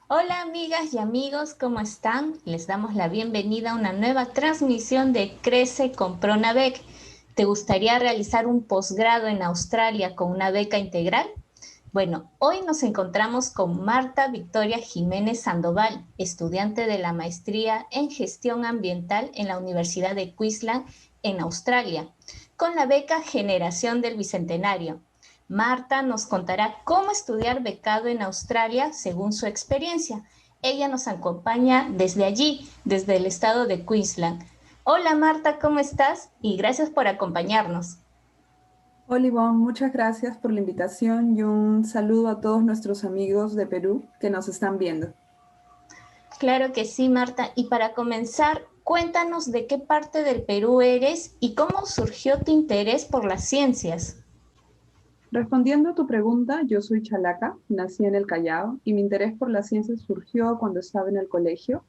Hola amigas y amigos, ¿cómo están? Les damos la bienvenida a una nueva transmisión de Crece con Pronavec. ¿Te gustaría realizar un posgrado en Australia con una beca integral? Bueno, hoy nos encontramos con Marta Victoria Jiménez Sandoval, estudiante de la maestría en gestión ambiental en la Universidad de Queensland en Australia, con la beca Generación del Bicentenario. Marta nos contará cómo estudiar becado en Australia según su experiencia. Ella nos acompaña desde allí, desde el estado de Queensland. Hola Marta, ¿cómo estás? Y gracias por acompañarnos. Hola Ivonne, muchas gracias por la invitación y un saludo a todos nuestros amigos de Perú que nos están viendo. Claro que sí, Marta. Y para comenzar, cuéntanos de qué parte del Perú eres y cómo surgió tu interés por las ciencias. Respondiendo a tu pregunta, yo soy chalaca, nací en el Callao y mi interés por las ciencias surgió cuando estaba en el colegio.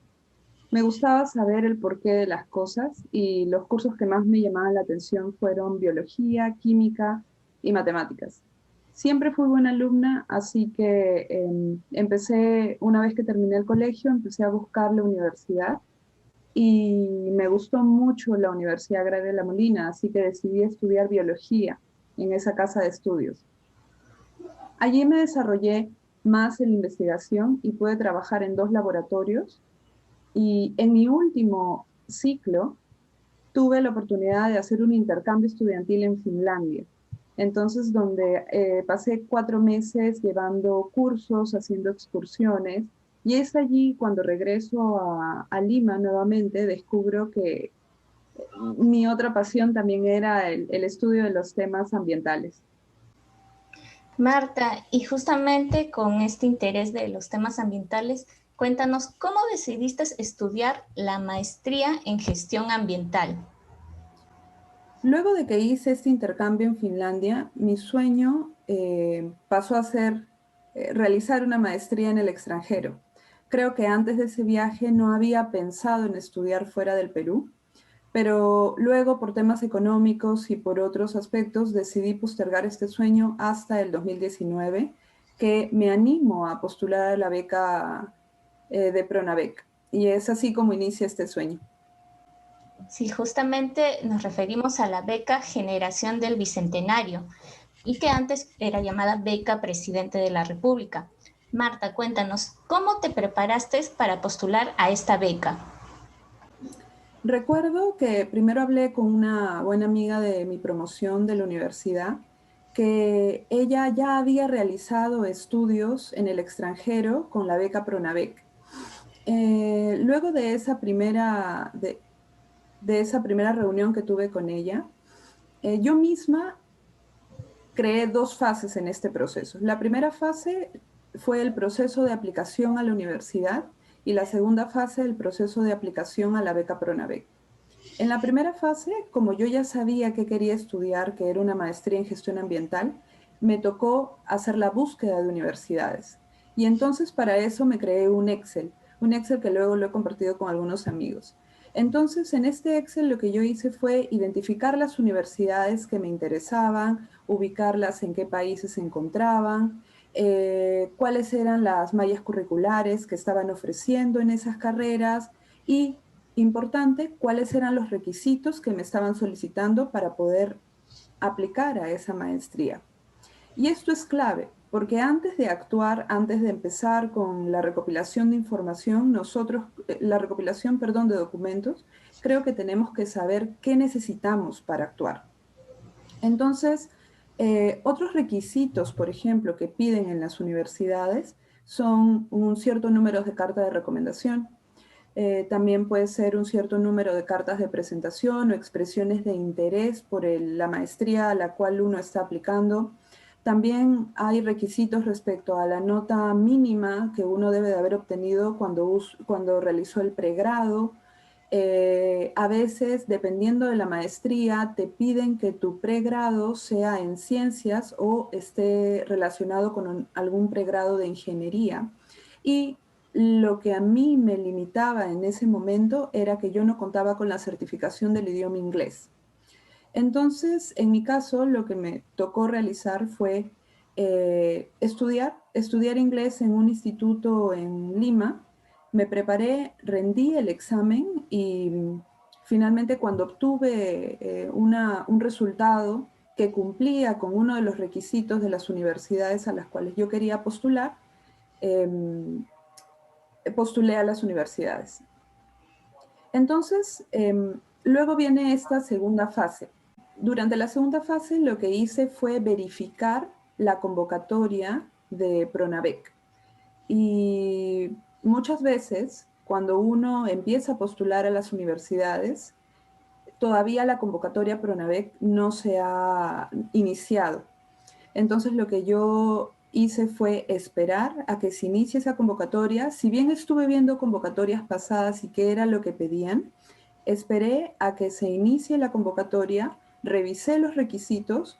Me gustaba saber el porqué de las cosas y los cursos que más me llamaban la atención fueron biología, química y matemáticas. Siempre fui buena alumna, así que empecé, una vez que terminé el colegio, empecé a buscar la universidad y me gustó mucho la Universidad Agraria de La Molina, así que decidí estudiar biología en esa casa de estudios. Allí me desarrollé más en la investigación y pude trabajar en dos laboratorios y en mi último ciclo tuve la oportunidad de hacer un intercambio estudiantil en Finlandia. Entonces, donde pasé 4 meses llevando cursos, haciendo excursiones, y es allí cuando regreso a Lima nuevamente, descubro que mi otra pasión también era el estudio de los temas ambientales. Marta, y justamente con este interés de los temas ambientales, cuéntanos cómo decidiste estudiar la maestría en gestión ambiental. Luego de que hice este intercambio en Finlandia, mi sueño pasó a ser realizar una maestría en el extranjero. Creo que antes de ese viaje no había pensado en estudiar fuera del Perú, pero luego por temas económicos y por otros aspectos decidí postergar este sueño hasta el 2019, que me animo a postular a la beca de Pronavec. Y es así como inicia este sueño. Sí, justamente nos referimos a la beca Generación del Bicentenario y que antes era llamada Beca Presidente de la República. Marta, cuéntanos, ¿cómo te preparaste para postular a esta beca? Recuerdo que primero hablé con una buena amiga de mi promoción de la universidad, que ella ya había realizado estudios en el extranjero con la beca Pronavec. Luego de esa primera reunión que tuve con ella, yo misma creé dos fases en este proceso. La primera fase fue el proceso de aplicación a la universidad y la segunda fase el proceso de aplicación a la beca Pronavec. En la primera fase, como yo ya sabía que quería estudiar, que era una maestría en gestión ambiental, me tocó hacer la búsqueda de universidades. Y entonces para eso me creé un Excel que luego lo he compartido con algunos amigos. Entonces, en este Excel lo que yo hice fue identificar las universidades que me interesaban, ubicarlas en qué países se encontraban, cuáles eran las mallas curriculares que estaban ofreciendo en esas carreras y importante, cuáles eran los requisitos que me estaban solicitando para poder aplicar a esa maestría. Y esto es clave, porque antes de actuar, antes de empezar con la recopilación de información, la recopilación, perdón, de documentos, creo que tenemos que saber qué necesitamos para actuar. Entonces, otros requisitos, por ejemplo, que piden en las universidades son un cierto número de cartas de recomendación, también puede ser un cierto número de cartas de presentación o expresiones de interés por la maestría a la cual uno está aplicando. También hay requisitos respecto a la nota mínima que uno debe de haber obtenido cuando realizó el pregrado. A veces, dependiendo de la maestría, te piden que tu pregrado sea en ciencias o esté relacionado con algún pregrado de ingeniería. Y lo que a mí me limitaba en ese momento era que yo no contaba con la certificación del idioma inglés. Entonces, en mi caso, lo que me tocó realizar fue estudiar estudiar inglés en un instituto en Lima. Me preparé, rendí el examen y finalmente cuando obtuve un resultado que cumplía con uno de los requisitos de las universidades a las cuales yo quería postular, postulé a las universidades. Entonces, luego viene esta segunda fase. Durante la segunda fase lo que hice fue verificar la convocatoria de Pronavec. Y muchas veces, cuando uno empieza a postular a las universidades, todavía la convocatoria Pronavec no se ha iniciado. Entonces lo que yo hice fue esperar a que se inicie esa convocatoria. Si bien estuve viendo convocatorias pasadas y qué era lo que pedían, esperé a que se inicie la convocatoria, revisé los requisitos,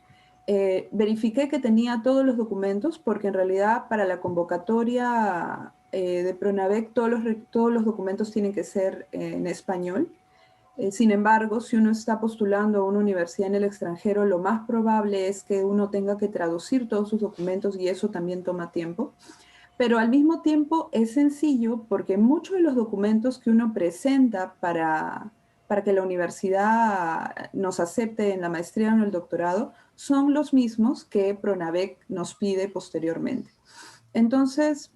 verifiqué que tenía todos los documentos, porque en realidad para la convocatoria de Pronavec todos los documentos tienen que ser en español. Sin embargo, si uno está postulando a una universidad en el extranjero, lo más probable es que uno tenga que traducir todos sus documentos y eso también toma tiempo. Pero al mismo tiempo es sencillo porque muchos de los documentos que uno presenta para que la universidad nos acepte en la maestría o en el doctorado son los mismos que Pronavec nos pide posteriormente. Entonces,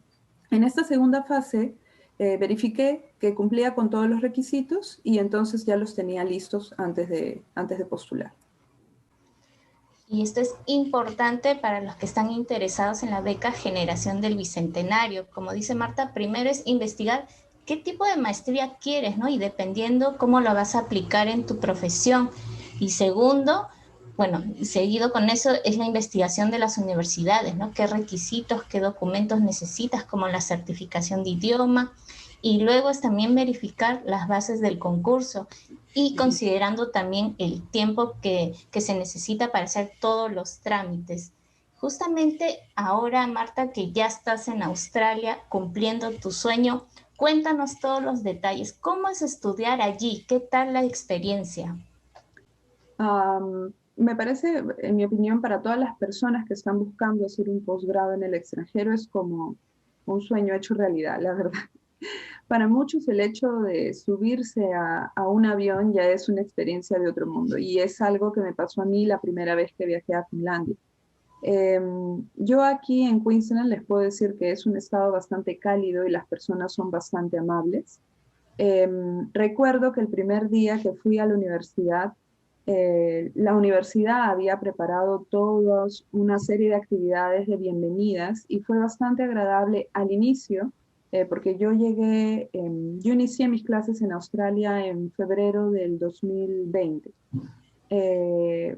en esta segunda fase, verifiqué que cumplía con todos los requisitos y entonces ya los tenía listos antes de postular. Y esto es importante para los que están interesados en la beca Generación del Bicentenario. Como dice Marta, primero es investigar qué tipo de maestría quieres, ¿no? Y dependiendo cómo lo vas a aplicar en tu profesión. Y segundo, bueno, seguido con eso es la investigación de las universidades, ¿no? ¿Qué requisitos, qué documentos necesitas, como la certificación de idioma? Y luego es también verificar las bases del concurso y considerando también el tiempo que se necesita para hacer todos los trámites. Justamente ahora, Marta, que ya estás en Australia cumpliendo tu sueño, cuéntanos todos los detalles. ¿Cómo es estudiar allí? ¿Qué tal la experiencia? Me parece, en mi opinión, para todas las personas que están buscando hacer un posgrado en el extranjero es como un sueño hecho realidad, la verdad. Para muchos el hecho de subirse a un avión ya es una experiencia de otro mundo y es algo que me pasó a mí la primera vez que viajé a Finlandia. Yo aquí en Queensland les puedo decir que es un estado bastante cálido y las personas son bastante amables. Recuerdo que el primer día que fui a la universidad había preparado todos una serie de actividades de bienvenidas y fue bastante agradable al inicio, porque yo inicié mis clases en Australia en febrero del 2020.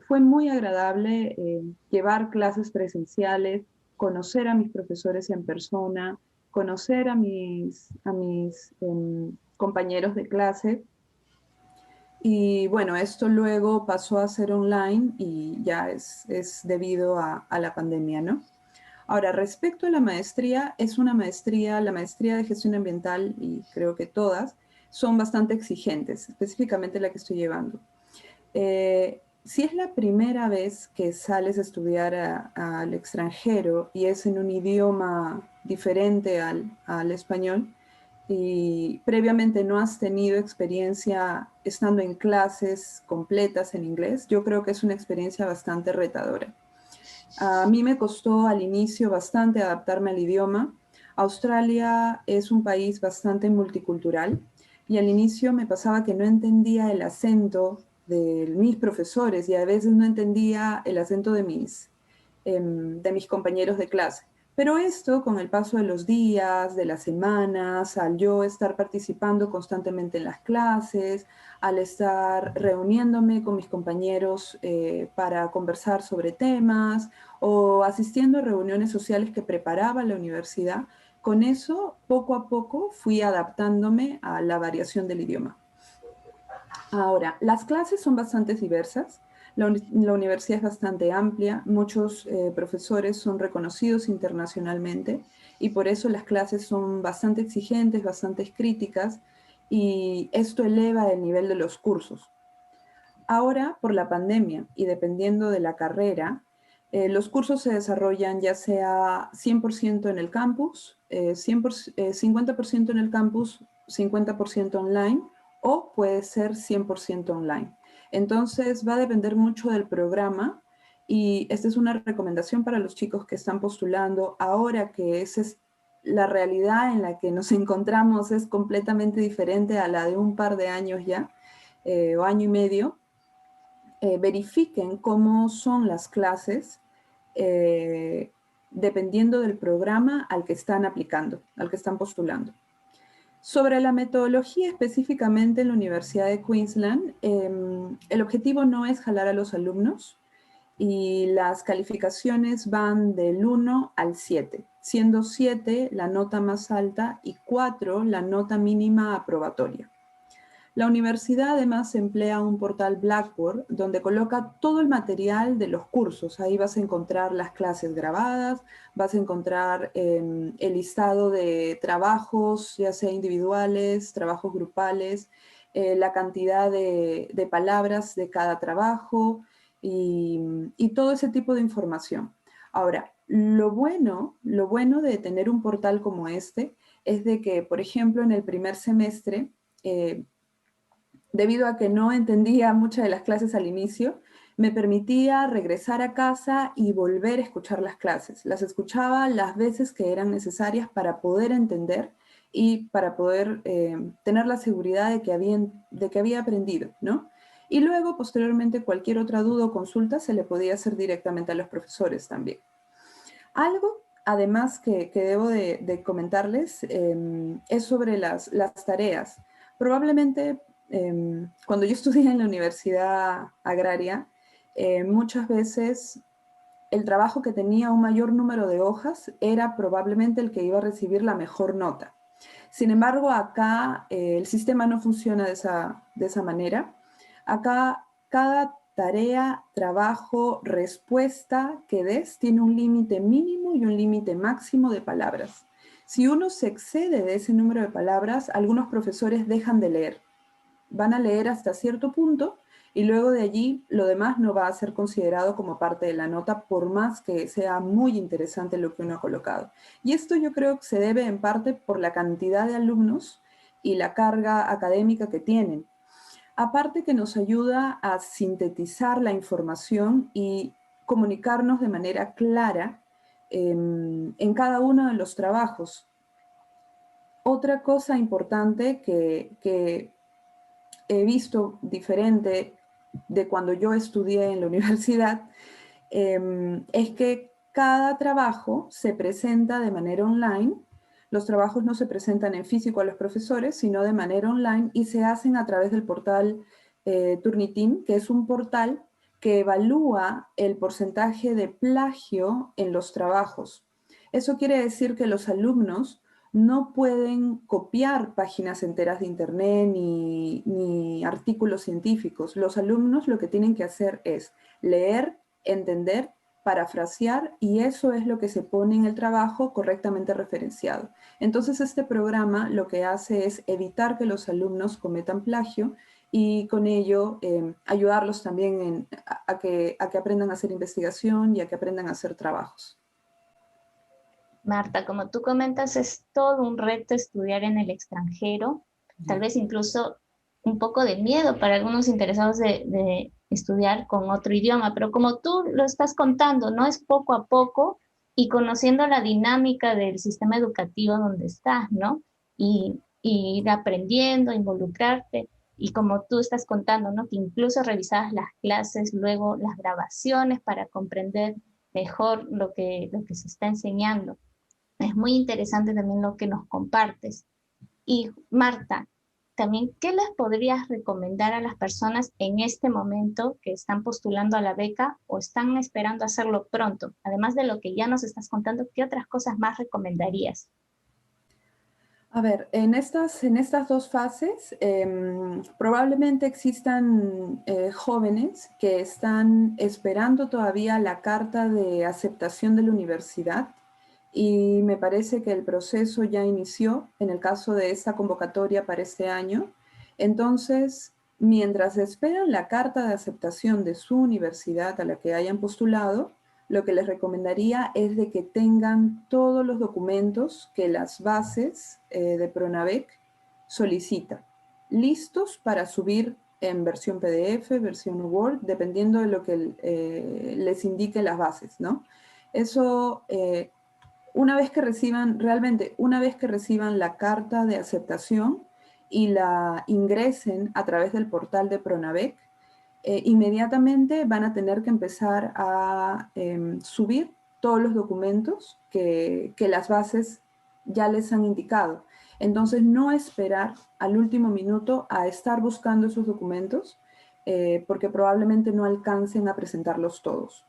Fue muy agradable llevar clases presenciales, conocer a mis profesores en persona, conocer a mis compañeros de clase. Y bueno, esto luego pasó a ser online y ya es debido a la pandemia, ¿no? Ahora, respecto a la maestría, la maestría de gestión ambiental, y creo que todas, son bastante exigentes, específicamente la que estoy llevando. Si es la primera vez que sales a estudiar al extranjero y es en un idioma diferente al español y previamente no has tenido experiencia estando en clases completas en inglés, yo creo que es una experiencia bastante retadora. A mí me costó al inicio bastante adaptarme al idioma. Australia es un país bastante multicultural y al inicio me pasaba que no entendía el acento de mis profesores y a veces no entendía el acento de mis compañeros de clase. Pero esto, con el paso de los días, de las semanas, al yo estar participando constantemente en las clases, al estar reuniéndome con mis compañeros para conversar sobre temas o asistiendo a reuniones sociales que preparaba la universidad, con eso, poco a poco, fui adaptándome a la variación del idioma. Ahora, las clases son bastante diversas. La universidad es bastante amplia, muchos profesores son reconocidos internacionalmente y por eso las clases son bastante exigentes, bastante críticas y esto eleva el nivel de los cursos. Ahora, por la pandemia y dependiendo de la carrera, Los cursos se desarrollan ya sea 100% en el campus, 50% en el campus, 50% online, o puede ser 100% online. Entonces va a depender mucho del programa, y esta es una recomendación para los chicos que están postulando ahora, que esa es la realidad en la que nos encontramos, es completamente diferente a la de un par de años ya, o año y medio. Verifiquen cómo son las clases, dependiendo del programa al que están aplicando, al que están postulando. Sobre la metodología específicamente en la Universidad de Queensland, el objetivo no es jalar a los alumnos, y las calificaciones van del 1 al 7, siendo 7 la nota más alta y 4 la nota mínima aprobatoria. La universidad además emplea un portal Blackboard donde coloca todo el material de los cursos. Ahí vas a encontrar las clases grabadas, vas a encontrar el listado de trabajos, ya sea individuales, trabajos grupales, la cantidad de palabras de cada trabajo y todo ese tipo de información. Ahora, lo bueno de tener un portal como este es de que, por ejemplo, en el primer semestre, debido a que no entendía muchas de las clases al inicio, me permitía regresar a casa y volver a escuchar las clases. Las escuchaba las veces que eran necesarias para poder entender y para poder tener la seguridad de que había aprendido, ¿no? Y luego, posteriormente, cualquier otra duda o consulta se le podía hacer directamente a los profesores también. Algo, además, que debo de comentarles es sobre las tareas. Probablemente, cuando yo estudié en la Universidad Agraria, muchas veces el trabajo que tenía un mayor número de hojas era probablemente el que iba a recibir la mejor nota. Sin embargo, acá el sistema no funciona de esa manera. Acá cada tarea, trabajo, respuesta que des tiene un límite mínimo y un límite máximo de palabras. Si uno se excede de ese número de palabras, algunos profesores dejan de leer. Van a leer hasta cierto punto y luego de allí lo demás no va a ser considerado como parte de la nota, por más que sea muy interesante lo que uno ha colocado. Y esto yo creo que se debe en parte por la cantidad de alumnos y la carga académica que tienen. Aparte que nos ayuda a sintetizar la información y comunicarnos de manera clara en cada uno de los trabajos. Otra cosa importante que he visto diferente de cuando yo estudié en la universidad, es que cada trabajo se presenta de manera online. Los trabajos no se presentan en físico a los profesores, sino de manera online, y se hacen a través del portal Turnitin, que es un portal que evalúa el porcentaje de plagio en los trabajos. Eso quiere decir que los alumnos no pueden copiar páginas enteras de internet ni artículos científicos. Los alumnos lo que tienen que hacer es leer, entender, parafrasear, y eso es lo que se pone en el trabajo correctamente referenciado. Entonces este programa lo que hace es evitar que los alumnos cometan plagio y con ello ayudarlos también a que aprendan a hacer investigación y a que aprendan a hacer trabajos. Marta, como tú comentas, es todo un reto estudiar en el extranjero, tal vez incluso un poco de miedo para algunos interesados de estudiar con otro idioma, pero como tú lo estás contando, ¿no? Es poco a poco y conociendo la dinámica del sistema educativo donde estás, ¿no? Y ir aprendiendo, involucrarte, y como tú estás contando, ¿no? Que incluso revisabas las clases, luego las grabaciones para comprender mejor lo que se está enseñando. Es muy interesante también lo que nos compartes. Y Marta, también, ¿qué les podrías recomendar a las personas en este momento que están postulando a la beca o están esperando hacerlo pronto? Además de lo que ya nos estás contando, ¿qué otras cosas más recomendarías? A ver, en estas dos fases probablemente existan jóvenes que están esperando todavía la carta de aceptación de la universidad, y me parece que el proceso ya inició en el caso de esta convocatoria para este año. Entonces, mientras esperan la carta de aceptación de su universidad a la que hayan postulado, lo que les recomendaría es de que tengan todos los documentos que las bases de Pronavec solicita, listos para subir en versión PDF, versión Word, dependiendo de lo que les indique las bases, ¿no? Eso, una vez que reciban, realmente, una vez que reciban la carta de aceptación y la ingresen a través del portal de Pronavec, inmediatamente van a tener que empezar a subir todos los documentos que las bases ya les han indicado. Entonces, no esperar al último minuto a estar buscando esos documentos, porque probablemente no alcancen a presentarlos todos.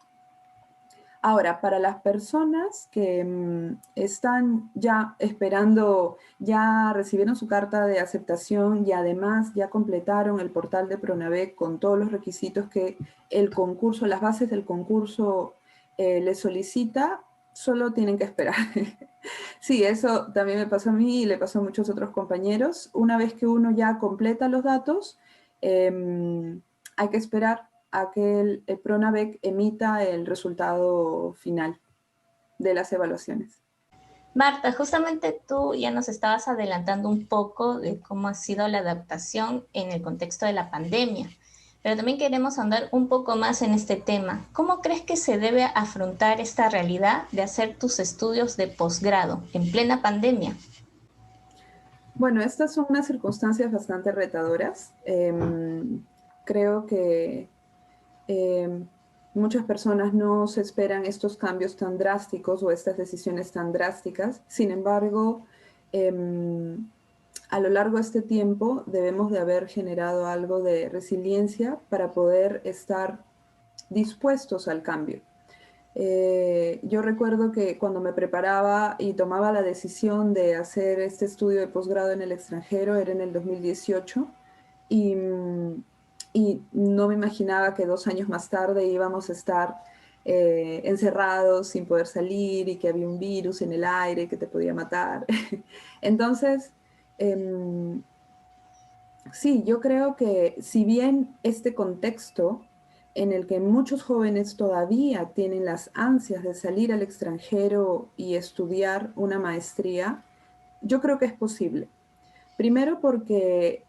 Ahora, para las personas que están ya esperando, ya recibieron su carta de aceptación y además ya completaron el portal de Pronavec con todos los requisitos que el concurso, las bases del concurso les solicita, solo tienen que esperar. Sí, eso también me pasó a mí y le pasó a muchos otros compañeros. Una vez que uno ya completa los datos, hay que esperar a que el Pronavec emita el resultado final de las evaluaciones. Marta, justamente tú ya nos estabas adelantando un poco de cómo ha sido la adaptación en el contexto de la pandemia, pero también queremos ahondar un poco más en este tema. ¿Cómo crees que se debe afrontar esta realidad de hacer tus estudios de posgrado en plena pandemia? Bueno, estas son unas circunstancias bastante retadoras. Creo que muchas personas no se esperan estos cambios tan drásticos o estas decisiones tan drásticas. Sin embargo, a lo largo de este tiempo debemos de haber generado algo de resiliencia para poder estar dispuestos al cambio. Yo recuerdo que cuando me preparaba y tomaba la decisión de hacer este estudio de posgrado en el extranjero, era en el 2018, y, y no me imaginaba que 2 años más tarde íbamos a estar encerrados sin poder salir y que había un virus en el aire que te podía matar. Entonces, sí, yo creo que si bien este contexto en el que muchos jóvenes todavía tienen las ansias de salir al extranjero y estudiar una maestría, yo creo que es posible. Primero porque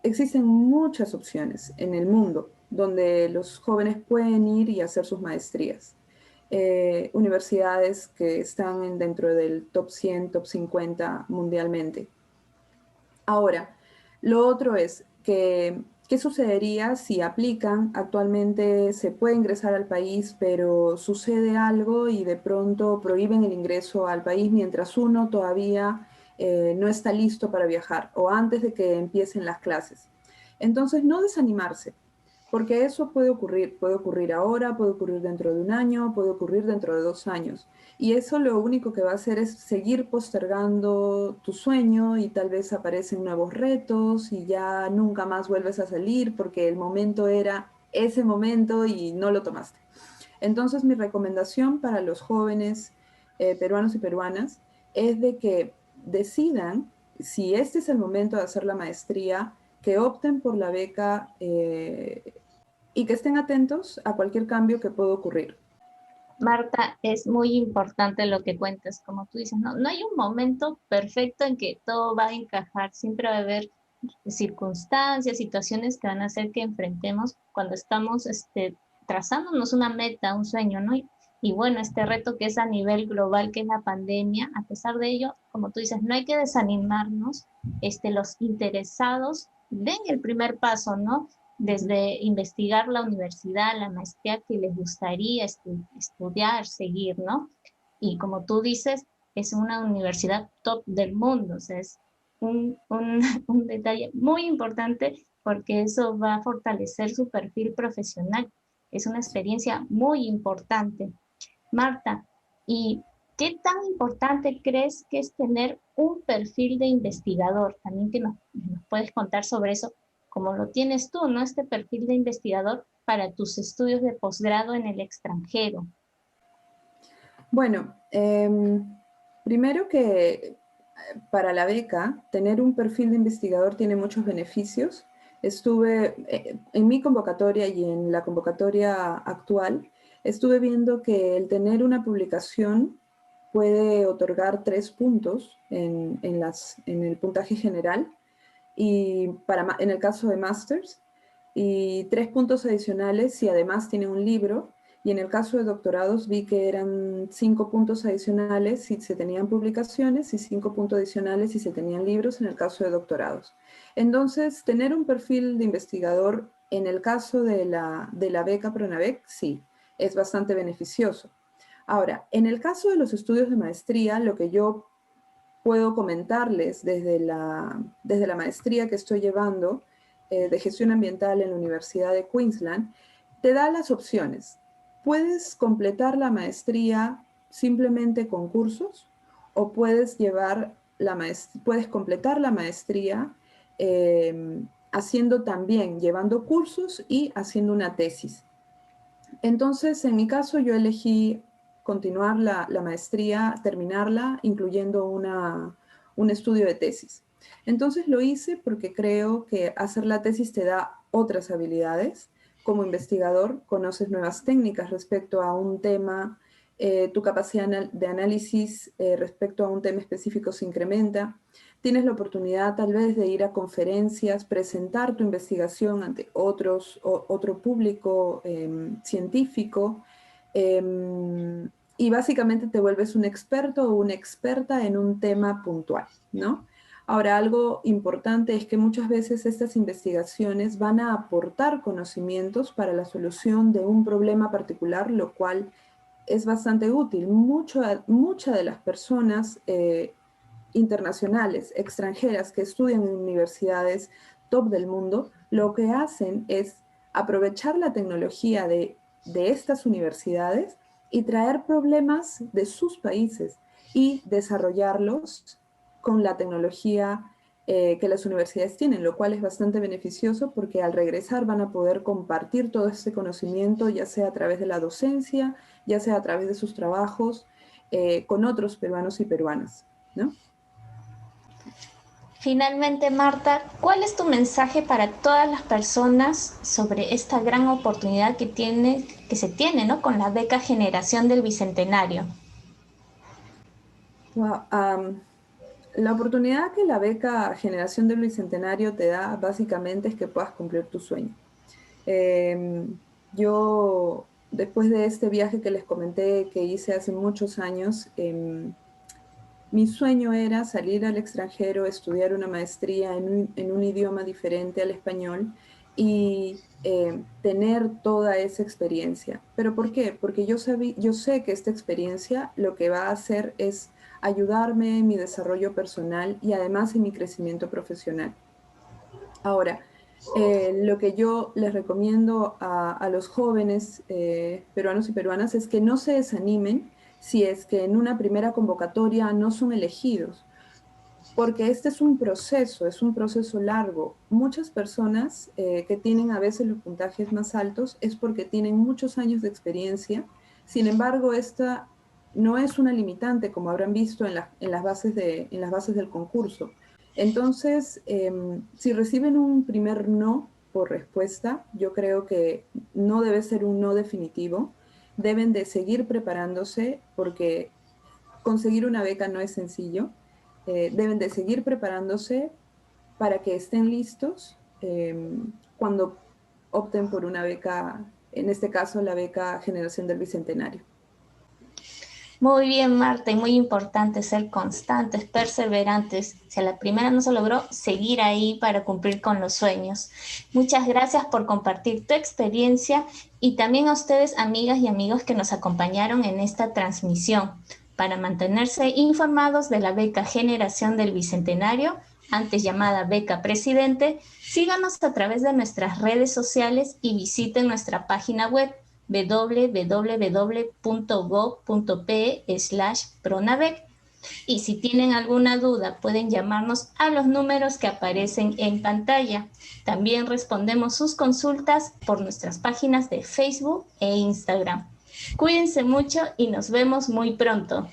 existen muchas opciones en el mundo donde los jóvenes pueden ir y hacer sus maestrías. Universidades que están dentro del top 100, top 50 mundialmente. Ahora, lo otro es que, ¿qué sucedería si aplican? Actualmente se puede ingresar al país, pero sucede algo y de pronto prohíben el ingreso al país mientras uno todavía no está listo para viajar o antes de que empiecen las clases. Entonces, no desanimarse, porque eso puede ocurrir ahora, puede ocurrir dentro de un año, puede ocurrir dentro de 2 años. Y eso lo único que va a hacer es seguir postergando tu sueño y tal vez aparecen nuevos retos y ya nunca más vuelves a salir porque el momento era ese momento y no lo tomaste. Entonces mi recomendación para los jóvenes peruanos y peruanas es de que decidan si este es el momento de hacer la maestría, que opten por la beca y que estén atentos a cualquier cambio que pueda ocurrir. Marta, es muy importante lo que cuentas, como tú dices, no hay un momento perfecto en que todo va a encajar, siempre va a haber circunstancias, situaciones que van a hacer que enfrentemos cuando estamos trazándonos una meta, un sueño, ¿no? Y bueno, este reto que es a nivel global, que es la pandemia, a pesar de ello, como tú dices, no hay que desanimarnos, los interesados den el primer paso, ¿no? Desde investigar la universidad, la maestría que les gustaría estudiar, seguir, ¿no? Y como tú dices, es una universidad top del mundo, o sea, es un detalle muy importante porque eso va a fortalecer su perfil profesional. Es una experiencia muy importante. Marta, ¿y qué tan importante crees que es tener un perfil de investigador? También que nos puedes contar sobre eso, como lo tienes tú, ¿no? Este perfil de investigador para tus estudios de posgrado en el extranjero. Bueno, primero que para la beca, tener un perfil de investigador tiene muchos beneficios. Estuve en mi convocatoria y en la convocatoria actual, estuve viendo que el tener una publicación puede otorgar 3 puntos en el puntaje general, y en el caso de Masters, y 3 puntos adicionales si además tiene un libro, y en el caso de doctorados vi que eran 5 puntos adicionales si se tenían publicaciones y 5 puntos adicionales si se tenían libros en el caso de doctorados. Entonces, tener un perfil de investigador en el caso de la beca Pronavec, sí, es bastante beneficioso. Ahora, en el caso de los estudios de maestría, lo que yo puedo comentarles desde la maestría que estoy llevando de gestión ambiental en la Universidad de Queensland, te da las opciones. Puedes completar la maestría simplemente con cursos, o puedes completar la maestría llevando cursos y haciendo una tesis. Entonces, en mi caso, yo elegí continuar la maestría, terminarla, incluyendo un estudio de tesis. Entonces lo hice porque creo que hacer la tesis te da otras habilidades. Como investigador, conoces nuevas técnicas respecto a un tema, tu capacidad de análisis respecto a un tema específico se incrementa. Tienes la oportunidad tal vez de ir a conferencias, presentar tu investigación ante otro público científico, y básicamente te vuelves un experto o una experta en un tema puntual, ¿no? Ahora, algo importante es que muchas veces estas investigaciones van a aportar conocimientos para la solución de un problema particular, lo cual es bastante útil. Muchas de las personas internacionales, extranjeras, que estudian en universidades top del mundo, lo que hacen es aprovechar la tecnología de estas universidades y traer problemas de sus países y desarrollarlos con la tecnología que las universidades tienen, lo cual es bastante beneficioso porque al regresar van a poder compartir todo ese conocimiento, ya sea a través de la docencia, ya sea a través de sus trabajos con otros peruanos y peruanas, ¿no? Finalmente, Marta, ¿cuál es tu mensaje para todas las personas sobre esta gran oportunidad que se tiene, ¿no?, con la beca Generación del Bicentenario? Wow, la oportunidad que la beca Generación del Bicentenario te da básicamente es que puedas cumplir tu sueño. Yo, después de este viaje que les comenté que hice hace muchos años, mi sueño era salir al extranjero, estudiar una maestría en un idioma diferente al español y tener toda esa experiencia. ¿Pero por qué? Porque yo sé que esta experiencia lo que va a hacer es ayudarme en mi desarrollo personal y además en mi crecimiento profesional. Ahora, lo que yo les recomiendo a los jóvenes peruanos y peruanas es que no se desanimen si es que en una primera convocatoria no son elegidos, porque este es un proceso largo. Muchas personas que tienen a veces los puntajes más altos es porque tienen muchos años de experiencia. Sin embargo, esta no es una limitante, como habrán visto en las bases del concurso. Entonces, si reciben un primer no por respuesta, yo creo que no debe ser un no definitivo. Deben de seguir preparándose porque conseguir una beca no es sencillo. Deben de seguir preparándose para que estén listos cuando opten por una beca, en este caso la beca Generación del Bicentenario. Muy bien, Marta, y muy importante ser constantes, perseverantes. Si a la primera no se logró, seguir ahí para cumplir con los sueños. Muchas gracias por compartir tu experiencia y también a ustedes, amigas y amigos que nos acompañaron en esta transmisión. Para mantenerse informados de la beca Generación del Bicentenario, antes llamada Beca Presidente, síganos a través de nuestras redes sociales y visiten nuestra página web www.go.pe/pronavec. Y si tienen alguna duda, pueden llamarnos a los números que aparecen en pantalla. También respondemos sus consultas por nuestras páginas de Facebook e Instagram. Cuídense mucho y nos vemos muy pronto.